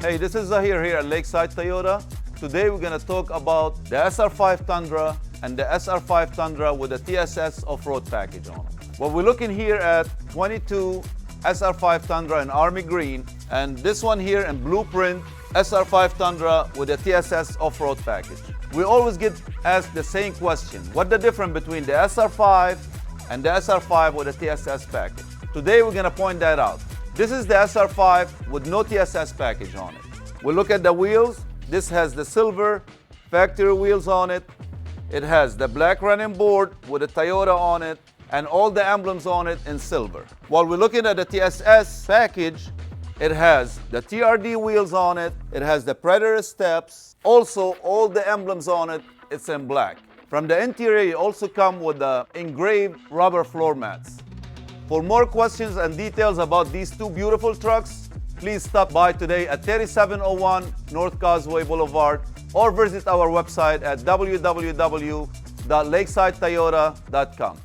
Hey, this is Zahir here at Lakeside Toyota. Today we're going to talk about the SR5 Tundra and the SR5 Tundra with the TSS off-road package on it. Well, we're looking here at 22 SR5 Tundra in Army Green, and this one here in Blueprint SR5 Tundra with the TSS off-road package. We always get asked the same question: what's the difference between the SR5 and the SR5 with the TSS package? Today we're going to point that out. This is the SR5 with no TSS package on it. We'll look at the wheels. This has the silver factory wheels on it. It has the black running board with a Toyota on it and all the emblems on it in silver. While we're looking at the TSS package, it has the TRD wheels on it. It has the Predator steps. Also, all the emblems on it, it's in black. From the interior, you also come with the engraved rubber floor mats. For more questions and details about these two beautiful trucks, please stop by today at 3701 North Causeway Boulevard or visit our website at www.lakesidetoyota.com.